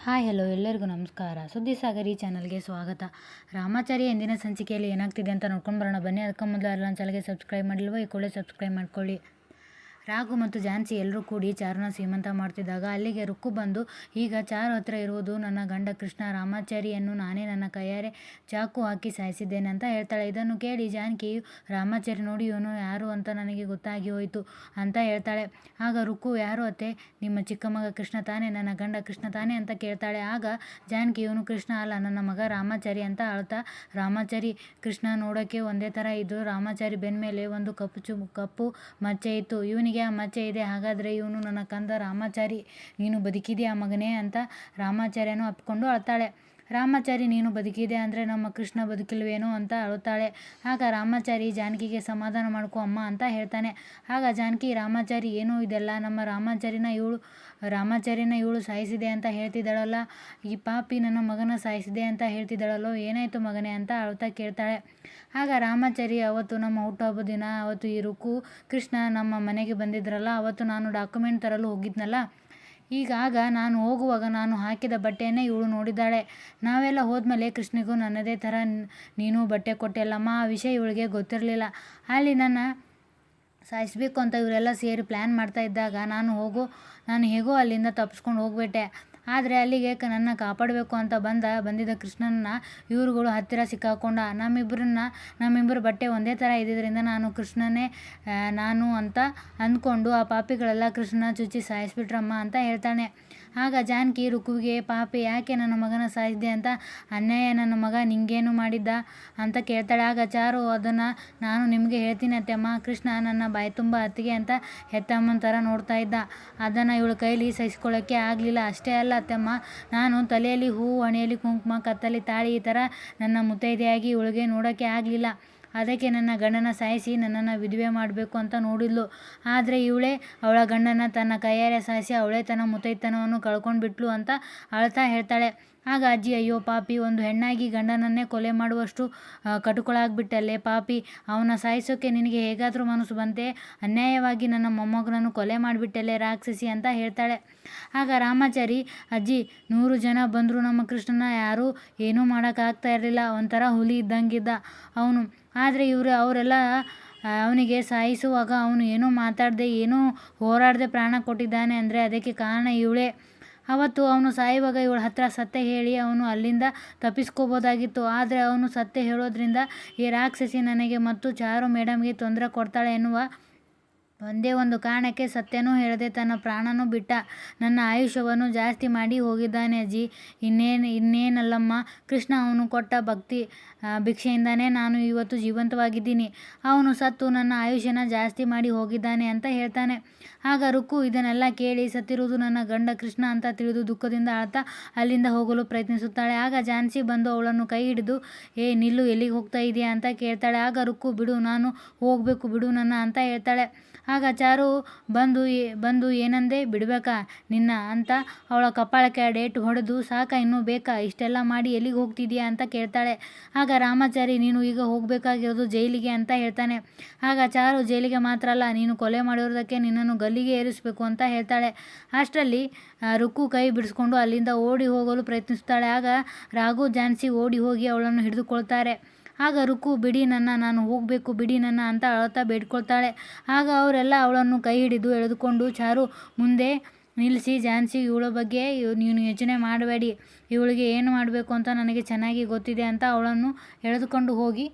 Hi hello ಎಲ್ಲರಿಗೂ ನಮಸ್ಕಾರ. ಸುದ್ದಿ ಸಾಗರ್ ಈ ಚಾನಲ್ಗೆ ಸ್ವಾಗತ. ರಾಮಾಚಾರಿ ಎಂದಿನ ಸಂಚಿಕೆಯಲ್ಲಿ ಏನಾಗ್ತಿದೆ ಅಂತ ನೋಡ್ಕೊಂಡು ಬರೋಣ ಬನ್ನಿ. ಅದಕ್ಕೆ ಮೊದಲು ಯಾರು ನನ್ನ ಚಾನಲ್ಗೆ ಸಬ್ಸ್ಕ್ರೈಬ್ ಮಾಡಿಲ್ವೋ ಈ ಕೂಡಲೇ ಸಬ್ಸ್ಕ್ರೈಬ್ ಮಾಡ್ಕೊಳ್ಳಿ. ರಾಘು ಮತ್ತು ಝಾನ್ಸಿ ಎಲ್ಲರೂ ಕೂಡಿ ಚಾರುನ ಸೀಮಂತ ಮಾಡ್ತಿದ್ದಾಗ ಅಲ್ಲಿಗೆ ರುಕ್ಕು ಬಂದು, ಈಗ ಚಾರು ಹತ್ರ ಇರುವುದು ನನ್ನ ಗಂಡ ಕೃಷ್ಣ, ರಾಮಾಚಾರಿಯನ್ನು ನಾನೇ ನನ್ನ ಕೈಯಾರೆ ಚಾಕು ಹಾಕಿ ಸಾಯಿಸಿದ್ದೇನೆ ಅಂತ ಹೇಳ್ತಾಳೆ. ಇದನ್ನು ಕೇಳಿ ಜಾನಕಿಯು, ರಾಮಾಚಾರಿ ನೋಡಿ ಇವನು ಯಾರು ಅಂತ ನನಗೆ ಗೊತ್ತಾಗಿ ಹೋಯಿತು ಅಂತ ಹೇಳ್ತಾಳೆ. ಆಗ ರುಕ್ಕು, ಯಾರು ಅತ್ತೆ? ನಿಮ್ಮ ಚಿಕ್ಕ ಮಗ ಕೃಷ್ಣ ತಾನೇ, ನನ್ನ ಗಂಡ ಕೃಷ್ಣ ತಾನೇ ಅಂತ ಕೇಳ್ತಾಳೆ. ಆಗ ಜಾನಕಿ, ಇವನು ಕೃಷ್ಣ ಅಲ್ಲ, ನನ್ನ ಮಗ ರಾಮಾಚಾರಿ ಅಂತ ಅಳ್ತಾ, ರಾಮಾಚಾರಿ ಕೃಷ್ಣ ನೋಡೋಕ್ಕೆ ಒಂದೇ ಥರ ಇದ್ದು ರಾಮಾಚಾರಿ ಬೆನ್ಮೇಲೆ ಒಂದು ಕಪ್ಪು ಮಚ್ಚೆ ಇತ್ತು. ಇವನಿಗೆ ಆ ಮಚ್ಚೆ ಇದೆ, ಹಾಗಾದರೆ ಇವನು ನನ್ನ ಕಂದ ರಾಮಾಚಾರಿ. ನೀನು ಬದುಕಿದೆಯಾ ಮಗನೇ ಅಂತ ರಾಮಾಚಾರ್ಯನು ಅಪ್ಕೊಂಡು ಅಳ್ತಾಳೆ. ರಾಮಾಚಾರಿ, ನೀನು ಬದುಕಿದೆ ಅಂದರೆ ನಮ್ಮ ಕೃಷ್ಣ ಬದುಕಿಲ್ವೇನೋ ಅಂತ ಅಳುತ್ತಾಳೆ. ಆಗ ರಾಮಾಚಾರಿ ಜಾನಕಿಗೆ ಸಮಾಧಾನ ಮಾಡ್ಕೊ ಅಮ್ಮ ಅಂತ ಹೇಳ್ತಾನೆ. ಆಗ ಜಾನಕಿ, ರಾಮಾಚಾರಿ ಏನೋ ಇದೆಲ್ಲ, ನಮ್ಮ ರಾಮಾಚಾರಿನ ಇವಳು ಸಾಯಿಸಿದೆ ಅಂತ ಹೇಳ್ತಿದ್ದಾಳಲ್ಲ, ಈ ಪಾಪಿ ನನ್ನ ಮಗನ ಸಾಯಿಸಿದೆ ಅಂತ ಹೇಳ್ತಿದ್ದಾಳಲ್ಲೋ, ಏನಾಯಿತು ಮಗನೇ ಅಂತ ಅಳುತ್ತಾ ಕೇಳ್ತಾಳೆ. ಆಗ ರಾಮಾಚಾರಿ, ಅವತ್ತು ನಮ್ಮ ಹುಟ್ಟುಹಬ್ಬದ ದಿನ, ಅವತ್ತು ಈ ರುಕ್ಕು ಕೃಷ್ಣ ನಮ್ಮ ಮನೆಗೆ ಬಂದಿದ್ರಲ್ಲ, ಅವತ್ತು ನಾನು ಡಾಕ್ಯುಮೆಂಟ್ ತರಲು ಹೋಗಿದ್ನಲ್ಲ, ಆಗ ನಾನು ಹೋಗುವಾಗ ನಾನು ಹಾಕಿದ ಬಟ್ಟೆಯನ್ನೇ ಇವಳು ನೋಡಿದ್ದಾಳೆ. ನಾವೆಲ್ಲ ಹೋದ್ಮೇಲೆ ಕೃಷ್ಣಿಗೂ ನನ್ನದೇ ಥರ ನೀನು ಬಟ್ಟೆ ಕೊಟ್ಟೆಲ್ಲಮ್ಮ, ಆ ವಿಷಯ ಇವಳಿಗೆ ಗೊತ್ತಿರಲಿಲ್ಲ. ಅಲ್ಲಿ ನನ್ನ ಸಾಯಿಸಬೇಕು ಅಂತ ಇವರೆಲ್ಲ ಸೇರಿ ಪ್ಲ್ಯಾನ್ ಮಾಡ್ತಾ ಇದ್ದಾಗ ನಾನು ಹೇಗೋ ಅಲ್ಲಿಂದ ತಪ್ಪಿಸ್ಕೊಂಡು ಹೋಗ್ಬಿಟ್ಟೆ. ಆದರೆ ಅಲ್ಲಿಗೆ ನನ್ನ ಕಾಪಾಡಬೇಕು ಅಂತ ಬಂದಿದ್ದ ಕೃಷ್ಣನ ಇವರುಗಳು ಹತ್ತಿರ ಸಿಕ್ಕಾಕೊಂಡ. ನಮ್ಮಿಬ್ಬರ ಬಟ್ಟೆ ಒಂದೇ ಥರ ಇದ್ದಿದ್ದರಿಂದ ನಾನು ಕೃಷ್ಣನೇ ನಾನು ಅಂತ ಅಂದ್ಕೊಂಡು ಆ ಪಾಪಿಗಳೆಲ್ಲ ಕೃಷ್ಣನ ಚುಚ್ಚಿ ಸಾಯಿಸ್ಬಿಟ್ರಮ್ಮ ಅಂತ ಹೇಳ್ತಾನೆ. ಆಗ ಜಾನಕಿ ರುಕ್ಕುವಿಗೆ, ಪಾಪಿ ಯಾಕೆ ನನ್ನ ಮಗನ ಸಾಯಿಸಿದೆ ಅಂತ, ಅನ್ಯಾಯ, ನನ್ನ ಮಗ ನಿಂಗೇನು ಮಾಡಿದ್ದ ಅಂತ ಕೇಳ್ತಾಳೆ. ಆಗ ಚಾರು, ಅದನ್ನು ನಾನು ನಿಮಗೆ ಹೇಳ್ತೀನಿ ಅತ್ತೆಮ್ಮ, ಕೃಷ್ಣ ನನ್ನ ಬಾಯಿ ತುಂಬ ಅತ್ತಿಗೆ ಅಂತ ಹೆತ್ತಮ್ಮನ ಥರ ನೋಡ್ತಾ ಇದ್ದ. ಅದನ್ನು ಇವಳ ಕೈಲಿ ಸಹಿಸ್ಕೊಳ್ಳೋಕ್ಕೆ ಆಗಲಿಲ್ಲ. ಅಷ್ಟೇ ಅಲ್ಲ ಅತ್ತೆಮ್ಮ, ನಾನು ತಲೆಯಲ್ಲಿ ಹೂವು, ಹಣೆಯಲ್ಲಿ ಕುಂಕುಮ, ಕತ್ತಲ್ಲಿ ತಾಳಿ, ಈ ಥರ ನನ್ನ ಮುತ್ತೈದೆಯಾಗಿ ಇವಳಿಗೆ ನೋಡೋಕ್ಕೆ ಆಗಲಿಲ್ಲ. ಅದಕ್ಕೆ ನನ್ನ ಗಂಡನ ಸಾಯಿಸಿ ನನ್ನನ್ನು ವಿಧವೆ ಮಾಡಬೇಕು ಅಂತ ನೋಡಿದ್ಲು. ಆದರೆ ಇವಳೇ ಅವಳ ಗಂಡನ ತನ್ನ ಕೈಯಾರೆ ಸಾಯಿಸಿ ಅವಳೇ ತನ್ನ ಮುತ್ತೈದತನವನ್ನು ಕಳ್ಕೊಂಡ್ಬಿಟ್ಲು ಅಂತ ಅಳ್ತಾ ಹೇಳ್ತಾಳೆ. ಆಗ ಅಜ್ಜಿ, ಅಯ್ಯೋ ಪಾಪಿ, ಒಂದು ಹೆಣ್ಣಾಗಿ ಗಂಡನನ್ನೇ ಕೊಲೆ ಮಾಡುವಷ್ಟು ಕಟುಕಳಾಗ್ಬಿಟ್ಟಲ್ಲೇ ಪಾಪಿ, ಅವನ ಸಾಯಿಸೋಕ್ಕೆ ನಿನಗೆ ಹೇಗಾದರೂ ಮನಸ್ಸು ಬಂತೆ, ಅನ್ಯಾಯವಾಗಿ ನನ್ನ ಮೊಮ್ಮಗನನ್ನು ಕೊಲೆ ಮಾಡಿಬಿಟ್ಟಲ್ಲೇ ರಾಕ್ಷಸಿ ಅಂತ ಹೇಳ್ತಾಳೆ. ಆಗ ರಾಮಾಚಾರಿ, ಅಜ್ಜಿ, 100 ಜನ ಬಂದರೂ ನಮ್ಮ ಕೃಷ್ಣನ ಯಾರೂ ಏನೂ ಮಾಡೋಕ್ಕಾಗ್ತಾ ಇರಲಿಲ್ಲ, ಒಂಥರ ಹುಲಿ ಇದ್ದಂಗಿದ್ದ ಅವನು. ಆದರೆ ಅವರೆಲ್ಲ ಅವನಿಗೆ ಸಾಯಿಸುವಾಗ ಅವನು ಏನೂ ಮಾತಾಡದೆ, ಏನೂ ಹೋರಾಡದೆ ಪ್ರಾಣ ಕೊಟ್ಟಿದ್ದಾನೆ ಅಂದರೆ ಅದಕ್ಕೆ ಕಾರಣ ಇವಳೇ. ಅವತ್ತು ಅವನು ಸಾಯುವಾಗ ಇವಳ ಹತ್ರ ಸತ್ಯ ಹೇಳಿ ಅವನು ಅಲ್ಲಿಂದ ತಪ್ಪಿಸ್ಕೋಬೋದಾಗಿತ್ತು. ಆದರೆ ಅವನು ಸತ್ಯ ಹೇಳೋದ್ರಿಂದ ಈ ರಾಕ್ಷಸಿ ನನಗೆ ಮತ್ತು ಚಾರು ಮೇಡಮ್ಗೆ ತೊಂದರೆ ಕೊಡ್ತಾಳೆ ಎನ್ನುವ ಒಂದೇ ಒಂದು ಕಾರಣಕ್ಕೆ ಸತ್ಯನೂ ಹೇಳದೆ ತನ್ನ ಪ್ರಾಣನೂ ಬಿಟ್ಟ. ನನ್ನ ಆಯುಷ್ಯವನ್ನು ಜಾಸ್ತಿ ಮಾಡಿ ಹೋಗಿದ್ದಾನೆ ಅಜ್ಜಿ, ಇನ್ನೇನಲ್ಲಮ್ಮ, ಕೃಷ್ಣ ಅವನು ಕೊಟ್ಟ ಭಿಕ್ಷೆಯಿಂದಾನೇ ನಾನು ಇವತ್ತು ಜೀವಂತವಾಗಿದ್ದೀನಿ. ಅವನು ಸತ್ತು ನನ್ನ ಆಯುಷ್ಯನ ಜಾಸ್ತಿ ಮಾಡಿ ಹೋಗಿದ್ದಾನೆ ಅಂತ ಹೇಳ್ತಾನೆ. ಆಗ ರುಕ್ಕು ಇದನ್ನೆಲ್ಲ ಕೇಳಿ, ಸತ್ತಿರುವುದು ನನ್ನ ಗಂಡ ಕೃಷ್ಣ ಅಂತ ತಿಳಿದು ದುಃಖದಿಂದ ಅಳ್ತಾ ಅಲ್ಲಿಂದ ಹೋಗಲು ಪ್ರಯತ್ನಿಸುತ್ತಾಳೆ. ಆಗ ಝಾನ್ಸಿ ಬಂದು ಅವಳನ್ನು ಕೈ ಹಿಡಿದು, ನಿಲ್ಲು, ಎಲ್ಲಿಗೆ ಹೋಗ್ತಾ ಇದೆಯಾ ಅಂತ ಕೇಳ್ತಾಳೆ. ಆಗ ರುಕ್ಕು, ಬಿಡು, ನಾನು ಹೋಗಬೇಕು, ಬಿಡು ನನ್ನ ಅಂತ ಹೇಳ್ತಾಳೆ. ಆಗ ಚಾರು ಬಂದು ಏನಂದೆ, ಬಿಡಬೇಕಾ ನಿನ್ನ ಅಂತ ಅವಳ ಕಪಾಳಕ್ಕೆ ಡೇಟ್ ಹೊಡೆದು, ಸಾಕ ಇನ್ನೂ ಬೇಕಾ, ಇಷ್ಟೆಲ್ಲ ಮಾಡಿ ಎಲ್ಲಿಗೆ ಹೋಗ್ತಿದೀಯಾ ಅಂತ ಕೇಳ್ತಾಳೆ. ಆಗ ರಾಮಾಚಾರಿ, ನೀನು ಈಗ ಹೋಗಬೇಕಾಗಿರೋದು ಜೈಲಿಗೆ ಅಂತ ಹೇಳ್ತಾನೆ. ಆಗ ಚಾರು, ಜೈಲಿಗೆ ಮಾತ್ರ ಅಲ್ಲ, ನೀನು ಕೊಲೆ ಮಾಡಿರೋದಕ್ಕೆ ನಿನ್ನನ್ನು ಗಲ್ಲಿಗೆ ಏರಿಸಬೇಕು ಅಂತ ಹೇಳ್ತಾಳೆ. ಅಷ್ಟರಲ್ಲಿ ರುಕ್ಕು ಕೈ ಬಿಡಿಸ್ಕೊಂಡು ಅಲ್ಲಿಂದ ಓಡಿ ಹೋಗಲು ಪ್ರಯತ್ನಿಸ್ತಾಳೆ. ಆಗ ರಾಘು, ಝಾನ್ಸಿ ಓಡಿ ಹೋಗಿ ಅವಳನ್ನು ಹಿಡಿದುಕೊಳ್ತಾರೆ. ಆಗ ರುಕ್ಕು, ಬಿಡಿ ನನ್ನ, ನಾನು ಹೋಗಬೇಕು, ಬಿಡಿ ನನ್ನ ಅಂತ ಅಳ್ತಾ ಬೇಡ್ಕೊಳ್ತಾಳೆ. ಆಗ ಅವರೆಲ್ಲ ಅವಳನ್ನು ಕೈ ಹಿಡಿದು ಎಳೆದುಕೊಂಡು ಚಾರು ಮುಂದೆ ನಿಲ್ಲಿಸಿ, ಝಾನ್ಸಿ, ಇವಳ ಬಗ್ಗೆ ನೀನು ಯೋಚನೆ ಮಾಡಬೇಡಿ, ಇವಳಿಗೆ ಏನು ಮಾಡಬೇಕು ಅಂತ ನನಗೆ ಚೆನ್ನಾಗಿ ಗೊತ್ತಿದೆ ಅಂತ ಅವಳನ್ನು ಎಳೆದುಕೊಂಡು ಹೋಗಿ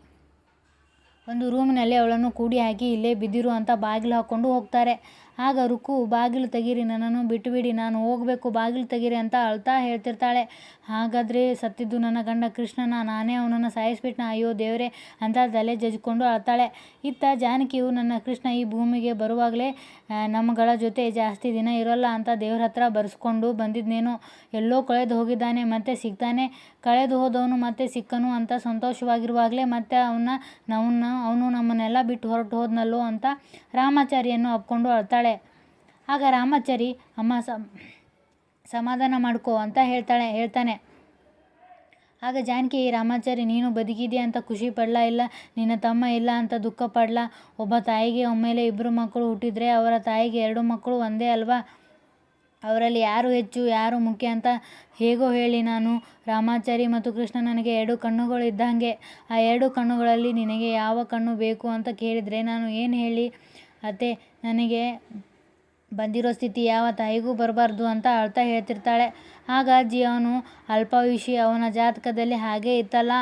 ಒಂದು ರೂಮಿನಲ್ಲಿ ಅವಳನ್ನು ಕೂಡಿ ಹಾಕಿ, ಇಲ್ಲೇ ಬಿದ್ದಿರು ಅಂತ ಬಾಗಿಲು ಹಾಕ್ಕೊಂಡು ಹೋಗ್ತಾರೆ. ಆಗ ರುಕ್ಕು, ಬಾಗಿಲು ತೆಗೀರಿ, ನನ್ನನ್ನು ಬಿಟ್ಟುಬಿಡಿ, ನಾನು ಹೋಗಬೇಕು, ಬಾಗಿಲು ತೆಗೀರಿ ಅಂತ ಅಳ್ತಾ ಹೇಳ್ತಿರ್ತಾಳೆ. ಹಾಗಾದರೆ ಸತ್ತಿದ್ದು ನನ್ನ ಗಂಡ ಕೃಷ್ಣನ, ನಾನೇ ಅವನನ್ನು ಸಾಯಿಸ್ಬಿಟ್ನ, ಅಯ್ಯೋ ದೇವರೇ ಅಂತ ತಲೆ ಜಜ್ಕೊಂಡು ಅಳ್ತಾಳೆ. ಇತ್ತ ಜಾನಕಿಯು, ನನ್ನ ಕೃಷ್ಣ ಈ ಭೂಮಿಗೆ ಬರುವಾಗಲೇ ನಮ್ಮಗಳ ಜೊತೆ ಜಾಸ್ತಿ ದಿನ ಇರೋಲ್ಲ ಅಂತ ದೇವ್ರ ಹತ್ರ ಬರೆಸ್ಕೊಂಡು ಬಂದಿದ್ನೇನೋ, ಎಲ್ಲೋ ಕಳೆದು ಹೋಗಿದ್ದಾನೆ ಮತ್ತೆ ಸಿಗ್ತಾನೆ, ಕಳೆದು ಹೋದವನು ಮತ್ತೆ ಸಿಕ್ಕನು ಅಂತ ಸಂತೋಷವಾಗಿರುವಾಗಲೇ ಮತ್ತೆ ಅವನು ನಮ್ಮನ್ನೆಲ್ಲ ಬಿಟ್ಟು ಹೊರಟು ಹೋದ್ನಲ್ಲೋ ಅಂತ ರಾಮಾಚಾರಿಯನ್ನು ಅಪ್ಕೊಂಡು ಅಳ್ತಾಳೆ. ಆಗ ರಾಮಾಚಾರಿ, ಅಮ್ಮ ಸಮಾಧಾನ ಮಾಡ್ಕೋ ಅಂತ ಹೇಳ್ತಾನೆ. ಆಗ ಜಾನಕಿ, ರಾಮಾಚಾರಿ ನೀನು ಬದುಕಿದೆಯಾ ಅಂತ ಖುಷಿ ಪಡ್ಲಾ, ಇಲ್ಲ ನಿನ್ನ ತಮ್ಮ ಇಲ್ಲ ಅಂತ ದುಃಖ ಪಡ್ಲಾ? ಒಬ್ಬ ತಾಯಿಗೆ ಒಮ್ಮೆಲೆ 2 ಮಕ್ಕಳು ಹುಟ್ಟಿದ್ರೆ ಅವರ ತಾಯಿಗೆ 2 ಮಕ್ಕಳು ಒಂದೇ ಅಲ್ವಾ? ಅವರಲ್ಲಿ ಯಾರು ಹೆಚ್ಚು ಯಾರು ಮುಖ್ಯ ಅಂತ ಹೇಗೋ ಹೇಳಿ ನಾನು. ರಾಮಾಚಾರಿ ಮತ್ತು ಕೃಷ್ಣ ನನಗೆ 2 ಕಣ್ಣುಗಳು ಇದ್ದಂಗೆ. ಆ 2 ಕಣ್ಣುಗಳಲ್ಲಿ ನಿನಗೆ ಯಾವ ಕಣ್ಣು ಬೇಕು ಅಂತ ಕೇಳಿದರೆ ನಾನು ಏನು ಹೇಳಿ ಅತ್ತೆ? ನನಗೆ ಬಂದಿರೋ ಸ್ಥಿತಿ ಯಾವ ತಾಯಿಗೂ ಬರಬಾರ್ದು ಅಂತ ಅಳ್ತಾ ಹೇಳ್ತಿರ್ತಾಳೆ. ಆಗ ಅಜ್ಜಿ, ಅವನು ಅಲ್ಪಾಯುಷಿ, ಅವನ ಜಾತಕದಲ್ಲಿ ಹಾಗೇ ಇತ್ತಲ್ಲ,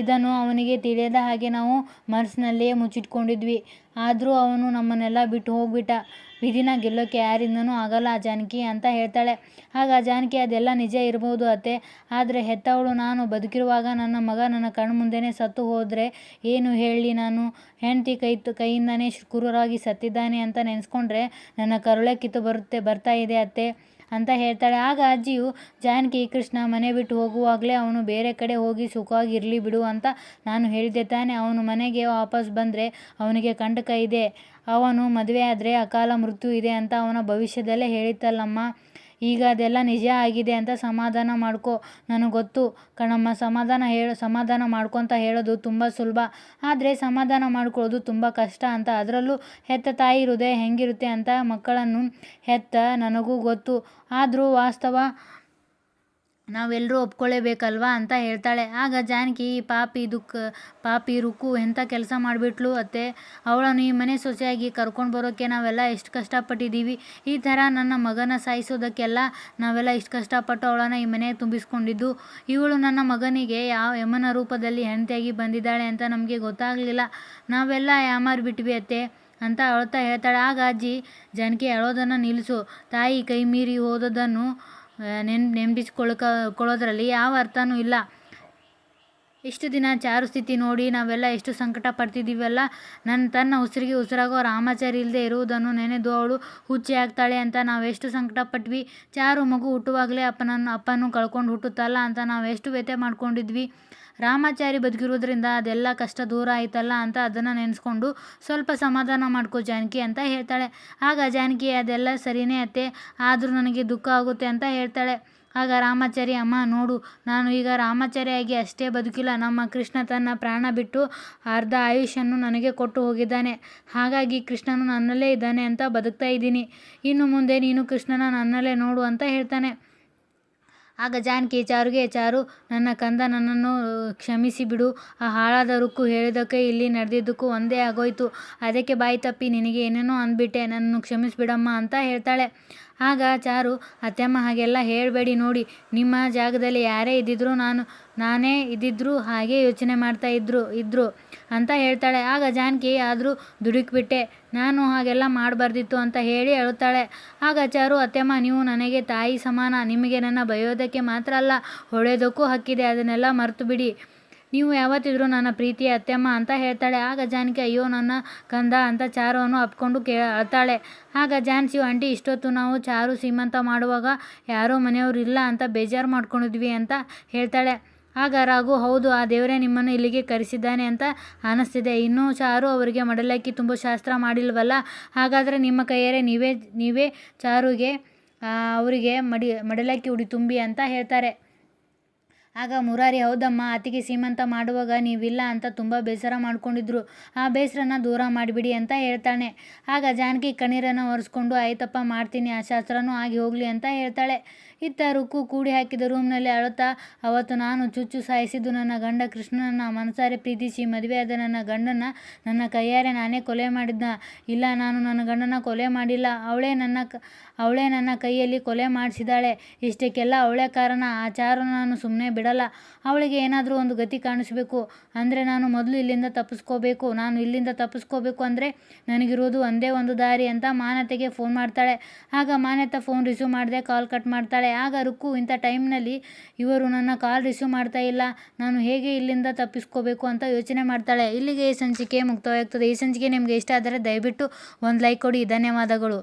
ಇದನ್ನು ಅವನಿಗೆ ತಿಳಿಯದ ಹಾಗೆ ನಾವು ಮನಸ್ಸಿನಲ್ಲಿಯೇ ಮುಚ್ಚಿಟ್ಕೊಂಡಿದ್ವಿ. ಆದರೂ ಅವನು ನಮ್ಮನ್ನೆಲ್ಲ ಬಿಟ್ಟು ಹೋಗ್ಬಿಟ್ಟ. ವಿಧಿನ ಗೆಲ್ಲೋಕ್ಕೆ ಯಾರಿಂದನೂ ಆಗಲ್ಲ ಜಾನಕಿ ಅಂತ ಹೇಳ್ತಾಳೆ. ಆಗ ಜಾನಕಿ, ಅದೆಲ್ಲ ನಿಜ ಇರಬಹುದು ಅತ್ತೆ, ಆದರೆ ಹೆತ್ತವಳು ನಾನು ಬದುಕಿರುವಾಗ ನನ್ನ ಮಗ ನನ್ನ ಕಣ್ಮುಂದೆನೇ ಸತ್ತು ಹೋದರೆ ಏನು ಹೇಳಲಿ ನಾನು? ಹೆಂಡತಿ ಕೈಯಿಂದನೇ ಕ್ರೂರವಾಗಿ ಸತ್ತಿದ್ದಾನೆ ಅಂತ ನೆನೆಸ್ಕೊಂಡ್ರೆ ನನ್ನ ಕರುಳೇ ಕಿತ್ತು ಬರ್ತಾ ಇದೆ ಅತ್ತೆ ಅಂತ ಹೇಳ್ತಾಳೆ. ಆಗ ಅಜ್ಜಿಯು, ಜಾನಕಿ, ಕೃಷ್ಣ ಮನೆ ಬಿಟ್ಟು ಹೋಗುವಾಗಲೇ ಅವನು ಬೇರೆ ಕಡೆ ಹೋಗಿ ಸುಖವಾಗಿ ಇರಲಿ ಬಿಡು ಅಂತ ನಾನು ಹೇಳಿದ್ದೆ ತಾನೆ. ಅವನು ಮನೆಗೆ ವಾಪಸ್ ಬಂದರೆ ಅವನಿಗೆ ಕಂಟಕ ಇದೆ, ಅವನು ಮದುವೆ ಆದರೆ ಅಕಾಲ ಮೃತ್ಯು ಇದೆ ಅಂತ ಅವನ ಭವಿಷ್ಯದಲ್ಲೇ ಹೇಳಿತ್ತಲ್ಲಮ್ಮ. ಈಗ ಅದೆಲ್ಲ ನಿಜ ಆಗಿದೆ ಅಂತ ಸಮಾಧಾನ ಮಾಡ್ಕೊ. ನನಗೆ ಗೊತ್ತು ಕಣಮ್ಮ, ಸಮಾಧಾನ ಮಾಡ್ಕೊತ ಹೇಳೋದು ತುಂಬ ಸುಲಭ, ಆದರೆ ಸಮಾಧಾನ ಮಾಡ್ಕೊಳ್ಳೋದು ತುಂಬ ಕಷ್ಟ ಅಂತ. ಅದರಲ್ಲೂ ಹೆತ್ತ ತಾಯಿ ಹೃದಯ ಹೆಂಗಿರುತ್ತೆ ಅಂತ ಮಕ್ಕಳನ್ನು ಹೆತ್ತ ನನಗೂ ಗೊತ್ತು. ಆದರೂ ವಾಸ್ತವ ನಾವೆಲ್ಲರೂ ಒಪ್ಕೊಳ್ಳೇಬೇಕಲ್ವಾ ಅಂತ ಹೇಳ್ತಾಳೆ. ಆಗ ಜಾನಕಿ, ಈ ಪಾಪಿ ರುಕ್ಕು ಎಂಥ ಕೆಲಸ ಮಾಡಿಬಿಟ್ಲು ಅತ್ತೆ. ಅವಳನ್ನು ಈ ಮನೆ ಸೊಸೆಯಾಗಿ ಕರ್ಕೊಂಡು ಬರೋಕ್ಕೆ ನಾವೆಲ್ಲ ಎಷ್ಟು ಕಷ್ಟಪಟ್ಟಿದ್ದೀವಿ. ಈ ಥರ ನನ್ನ ಮಗನ ಸಾಯಿಸೋದಕ್ಕೆಲ್ಲ ನಾವೆಲ್ಲ ಇಷ್ಟು ಕಷ್ಟಪಟ್ಟು ಅವಳನ್ನು ಈ ಮನೆ ತುಂಬಿಸ್ಕೊಂಡಿದ್ದು. ಇವಳು ನನ್ನ ಮಗನಿಗೆ ಯಾವ ಯಮನ ರೂಪದಲ್ಲಿ ಹೆಂಡತಿಯಾಗಿ ಬಂದಿದ್ದಾಳೆ ಅಂತ ನಮಗೆ ಗೊತ್ತಾಗಲಿಲ್ಲ. ನಾವೆಲ್ಲ ಯಾಮಾರಿಬಿಟ್ವಿ ಅತ್ತೆ ಅಂತ ಅಳ್ತಾ ಹೇಳ್ತಾಳೆ. ಆಗ ಅಜ್ಜಿ, ಜಾನಕಿ, ಅಳೋದನ್ನು ನಿಲ್ಲಿಸು. ತಾಯಿ ಕೈ ಮೀರಿ ಹೋದದನ್ನು ನೆನಪಿಸ್ಕೊಳ್ಳೋದ್ರಲ್ಲಿ ಯಾವ ಅರ್ಥನೂ ಇಲ್ಲ. ಇಷ್ಟು ದಿನ ಚಾರು ಸ್ಥಿತಿ ನೋಡಿ ನಾವೆಲ್ಲ ಎಷ್ಟು ಸಂಕಟ ಪಡ್ತಿದ್ದೀವಲ್ಲ. ತನ್ನ ಉಸಿರಿಗೆ ಉಸಿರಾಗೋ ರಾಮಾಚಾರಿ ಇಲ್ಲದೆ ಇರುವುದನ್ನು ನೆನೆದು ಅವಳು ಹುಚ್ಚಿ ಆಗ್ತಾಳೆ ಅಂತ ನಾವೆಷ್ಟು ಸಂಕಟ ಪಟ್ವಿ. ಚಾರು ಮಗು ಹುಟ್ಟುವಾಗಲೇ ಅಪ್ಪನೂ ಕಳ್ಕೊಂಡು ಹುಟ್ಟುತ್ತಲ್ಲ ಅಂತ ನಾವೆಷ್ಟು ವ್ಯಥೆ ಮಾಡ್ಕೊಂಡಿದ್ವಿ. ರಾಮಾಚಾರಿ ಬದುಕಿರೋದ್ರಿಂದ ಅದೆಲ್ಲ ಕಷ್ಟ ದೂರ ಆಯ್ತಲ್ಲ ಅಂತ ಅದನ್ನು ನೆನೆಸ್ಕೊಂಡು ಸ್ವಲ್ಪ ಸಮಾಧಾನ ಮಾಡ್ಕೋ ಜಾನಕಿ ಅಂತ ಹೇಳ್ತಾಳೆ. ಆಗ ಜಾನಕಿ, ಅದೆಲ್ಲ ಸರಿನೇ ಅತ್ತೆ, ಆದರೂ ನನಗೆ ದುಃಖ ಆಗುತ್ತೆ ಅಂತ ಹೇಳ್ತಾಳೆ. ಆಗ ರಾಮಾಚಾರಿ, ಅಮ್ಮ ನೋಡು, ನಾನು ಈಗ ರಾಮಾಚಾರಿಯಾಗಿ ಅಷ್ಟೇ ಬದುಕಿಲ್ಲ. ನಮ್ಮ ಕೃಷ್ಣ ತನ್ನ ಪ್ರಾಣ ಬಿಟ್ಟು ಅರ್ಧ ಆಯುಷ್ಯನ್ನು ನನಗೆ ಕೊಟ್ಟು ಹೋಗಿದ್ದಾನೆ. ಹಾಗಾಗಿ ಕೃಷ್ಣನು ನನ್ನಲ್ಲೇ ಇದ್ದಾನೆ ಅಂತ ಬದುಕ್ತಾ ಇದ್ದೀನಿ. ಇನ್ನು ಮುಂದೆ ನೀನು ಕೃಷ್ಣನ ನನ್ನಲ್ಲೇ ನೋಡು ಅಂತ ಹೇಳ್ತಾನೆ. ಆಗ ಜಾನಕಿ ಚಾರುಗೆ, ಚಾರು ನನ್ನ ಕಂದ, ನನ್ನನ್ನು ಕ್ಷಮಿಸಿ ಬಿಡು. ಆ ಹಾಳಾದ ರುಕ್ಕು ಹೇಳಿದ್ದಕ್ಕೆ ಇಲ್ಲಿ ನಡೆದಿದ್ದಕ್ಕೂ ಒಂದೇ ಆಗೋಯ್ತು. ಅದಕ್ಕೆ ಬಾಯಿ ತಪ್ಪಿ ನಿನಗೆ ಏನೇನೋ ಅಂದ್ಬಿಟ್ಟೆ, ನನ್ನನ್ನು ಕ್ಷಮಿಸಿಬಿಡಮ್ಮ ಅಂತ ಹೇಳ್ತಾಳೆ. ಆಗ ಚಾರು, ಅತ್ತೆಮ್ಮ ಹಾಗೆಲ್ಲ ಹೇಳಬೇಡಿ, ನೋಡಿ ನಿಮ್ಮ ಜಾಗದಲ್ಲಿ ಯಾರೇ ಇದ್ದಿದ್ರು ನಾನೇ ಇದ್ದಿದ್ರು ಹಾಗೆ ಯೋಚನೆ ಮಾಡ್ತಾ ಇದ್ರು ಅಂತ ಹೇಳ್ತಾಳೆ. ಆಗ ಜಾನಕಿ, ಆದರೂ ದುಡುಕ್ಬಿಟ್ಟೆ, ನಾನು ಹಾಗೆಲ್ಲ ಮಾಡಬಾರ್ದಿತ್ತು ಅಂತ ಹೇಳಿ ಅಳುತ್ತಾಳೆ. ಆಗ ಚಾರು, ಅತ್ತೆಮ್ಮ ನೀವು ನನಗೆ ತಾಯಿ ಸಮಾನ, ನಿಮಗೆ ನನ್ನ ಬೈಯೋದಕ್ಕೆ ಮಾತ್ರ ಅಲ್ಲ ಹೊಳೆಯೋದಕ್ಕೂ ಹಕ್ಕಿದೆ, ಅದನ್ನೆಲ್ಲ ಮರೆತು ಬಿಡಿ. ನೀವು ಯಾವತ್ತಿದ್ರೂ ನನ್ನ ಪ್ರೀತಿಯ ಅತ್ತೆಮ್ಮ ಅಂತ ಹೇಳ್ತಾಳೆ. ಆಗ ಜಾನಕಿ, ಅಯ್ಯೋ ನನ್ನ ಕಂದ ಅಂತ ಚಾರುವನ್ನು ಅಪ್ಕೊಂಡು ಅಳ್ತಾಳೆ. ಆಗ ಜಾನ್ಸಿಯು, ಆಂಟಿ ಇಷ್ಟೊತ್ತು ನಾವು ಚಾರು ಸೀಮಂತ ಮಾಡುವಾಗ ಯಾರೋ ಮನೆಯವರು ಇಲ್ಲ ಅಂತ ಬೇಜಾರು ಮಾಡ್ಕೊಂಡಿದ್ವಿ ಅಂತ ಹೇಳ್ತಾಳೆ. ಆಗ ರಾಘು, ಹೌದು, ಆ ದೇವರೇ ನಿಮ್ಮನ್ನು ಇಲ್ಲಿಗೆ ಕರೆಸಿದ್ದಾನೆ ಅಂತ ಅನ್ನಿಸ್ತಿದೆ. ಇನ್ನೂ ಚಾರು ಅವರಿಗೆ ಮಡಲಕ್ಕಿ ತುಂಬ ಶಾಸ್ತ್ರ ಮಾಡಿಲ್ವಲ್ಲ, ಹಾಗಾದರೆ ನಿಮ್ಮ ಕೈಯಾರೆ ನೀವೇ ಚಾರುಗೆ ಅವರಿಗೆ ಮಡಲಕ್ಕಿ ಉಡಿ ತುಂಬಿ ಅಂತ ಹೇಳ್ತಾರೆ. ಆಗ ಮುರಾರಿ, ಹೌದಮ್ಮ, ಅತ್ತಿಗೆ ಸೀಮಂತ ಮಾಡುವಾಗ ನೀವಿಲ್ಲ ಅಂತ ತುಂಬ ಬೇಸರ ಮಾಡ್ಕೊಂಡಿದ್ರು, ಆ ಬೇಸರನ ದೂರ ಮಾಡಿಬಿಡಿ ಅಂತ ಹೇಳ್ತಾನೆ. ಆಗ ಜಾನಕಿ ಕಣ್ಣೀರನ್ನು ಒರೆಸ್ಕೊಂಡು, ಆಯ್ತಪ್ಪ ಮಾಡ್ತೀನಿ, ಆ ಶಾಸ್ತ್ರನೂ ಆಗಿ ಹೋಗಲಿ ಅಂತ ಹೇಳ್ತಾಳೆ. ಇತ್ತ ರುಕ್ಕು ಕೂಡಿ ಹಾಕಿದ ರೂಮ್ನಲ್ಲಿ ಅಳುತ್ತಾ, ಅವತ್ತು ನಾನು ಚುಚ್ಚು ಸಾಯಿಸಿದ್ದು ನನ್ನ ಗಂಡ ಕೃಷ್ಣನನ್ನ ಮನಸಾರೆ ಪ್ರೀತಿಸಿ ಮದುವೆಯಾದ ನನ್ನ ಗಂಡನ ನನ್ನ ಕೈಯಾರೆ ನಾನೇ ಕೊಲೆ ಮಾಡಿದ್ನ? ಇಲ್ಲ, ನಾನು ನನ್ನ ಗಂಡನ ಕೊಲೆ ಮಾಡಿಲ್ಲ, ಅವಳೇ ನನ್ನ ಕೈಯಲ್ಲಿ ಕೊಲೆ ಮಾಡಿಸಿದಾಳೆ. ಇಷ್ಟಕ್ಕೆಲ್ಲ ಅವಳೇ ಕಾರಣ. ಆ ಚಾರುನ ನಾನು ಸುಮ್ಮನೆ ಬಿಡಲ್ಲ. ಅವಳಿಗೆ ಏನಾದರೂ ಒಂದು ಗತಿ ಕಾಣಿಸ್ಬೇಕು ಅಂದರೆ ನಾನು ಮೊದಲು ಇಲ್ಲಿಂದ ತಪ್ಪಿಸ್ಕೋಬೇಕು. ನಾನು ಇಲ್ಲಿಂದ ತಪ್ಪಿಸ್ಕೋಬೇಕು ಅಂದರೆ ನನಗಿರೋದು ಒಂದೇ ಒಂದು ದಾರಿ ಅಂತ ಮಾನತೆಗೆ ಫೋನ್ ಮಾಡ್ತಾಳೆ. ಆಗ ಮಾನ್ಯತಾ ಫೋನ್ ರಿಸೀವ್ ಮಾಡದೆ ಕಾಲ್ ಕಟ್ ಮಾಡ್ತಾಳೆ. ಆಗ ರುಕ್ಕು, ಇಂಥ ಟೈಮ್ನಲ್ಲಿ ಇವರು ನನ್ನ ಕಾಲ್ ರಿಸೀವ್ ಮಾಡ್ತಾ ಇಲ್ಲ, ನಾನು ಹೇಗೆ ಇಲ್ಲಿಂದ ತಪ್ಪಿಸ್ಕೋಬೇಕು ಅಂತ ಯೋಚನೆ ಮಾಡ್ತಾಳೆ. ಇಲ್ಲಿಗೆ ಈ ಸಂಚಿಕೆ ಮುಕ್ತಾಯವಾಗ್ತದೆ. ಈ ಸಂಚಿಕೆ ನಿಮಗೆ ಇಷ್ಟ ಆದರೆ ದಯವಿಟ್ಟು ಒಂದು ಲೈಕ್ ಕೊಡಿ. ಧನ್ಯವಾದಗಳು.